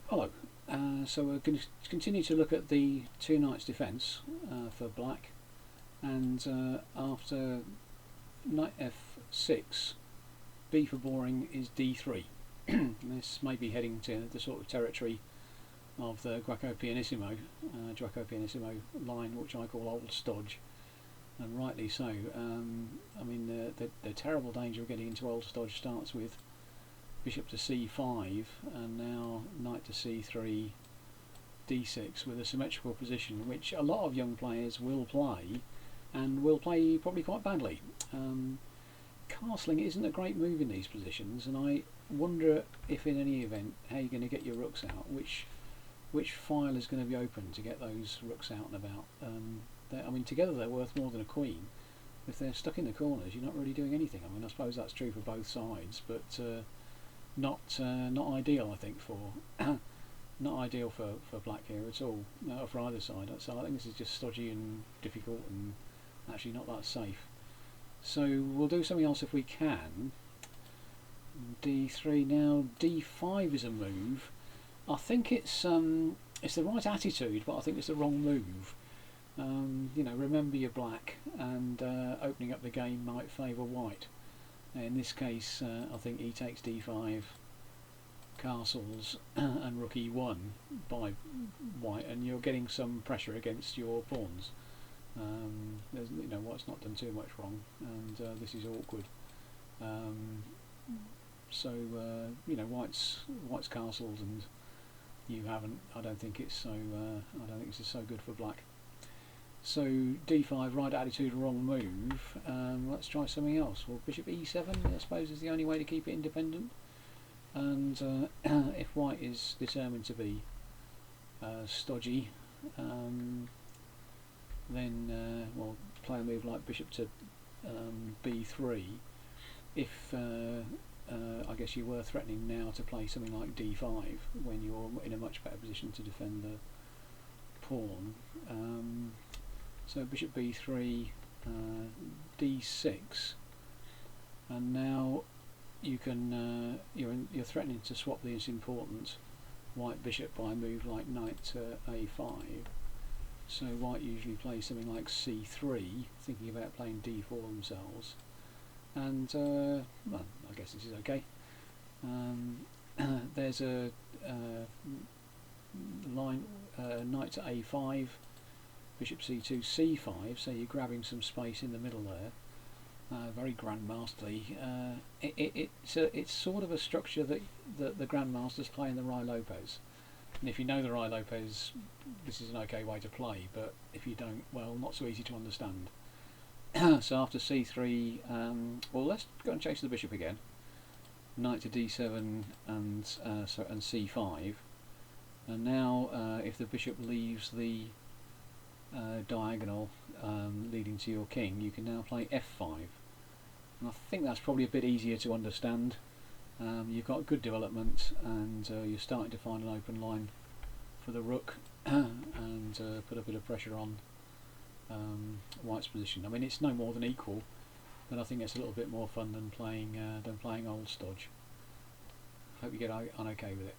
Hello. So we're going to continue to look at the two knights defence for black, and after knight f6, b for boring is d3. This may be heading to the sort of territory of the Guaco Pianissimo line, which I call old stodge, and rightly so. I mean, the terrible danger of getting into old stodge starts with bishop to c5 and now knight to c3, d6 with a symmetrical position, which a lot of young players will play, and will play probably quite badly. Castling isn't a great move in these positions, and I wonder if in any event how you're going to get your rooks out, which file is going to be open to get those rooks out and about. I mean, together they're worth more than a queen. If they're stuck in the corners, you're not really doing anything. I mean, I suppose that's true for both sides, but not ideal, I think, for not ideal for black here at all, for either side. So I think this is just stodgy and difficult and actually not that safe. So we'll do something else if we can. d3 now. d5 is a move. I think it's the right attitude, but I think it's the wrong move. You know, remember your black, and opening up the game might favour white. In this case, I think he takes d5, castles, and rook e1 by white, and you're getting some pressure against your pawns. You know, white's not done too much wrong, and this is awkward. So you know, white's castled, and you haven't. I don't think it's so. I don't think this is so good for black. So d5, right attitude, wrong move. Let's try something else. Well, bishop e7, I suppose, is the only way to keep it independent. And if white is determined to be stodgy, then we'll play a move like bishop to b3. If I guess you were threatening now to play something like d5 when you're in a much better position to defend the pawn. So bishop b3, d6, and now you can you're threatening to swap this important white bishop by a move like knight to a5. So white usually plays something like c3, thinking about playing d4 themselves, and well, I guess this is okay. There's a line knight to a5, bishop c2, c5, so you're grabbing some space in the middle there. Very grandmasterly. It's sort of a structure that the grandmasters play in the Rai Lopez, and if you know the Rai Lopez, this is an okay way to play, but if you don't, well, not so easy to understand. So after c3, well, let's go and chase the bishop again. Knight to d7 and c5, and now if the bishop leaves the diagonal leading to your king, you can now play f5, and I think that's probably a bit easier to understand. You've got good development, and you're starting to find an open line for the rook and put a bit of pressure on white's position. I mean, it's no more than equal, but I think it's a little bit more fun than playing old stodge. Hope you get on okay with it.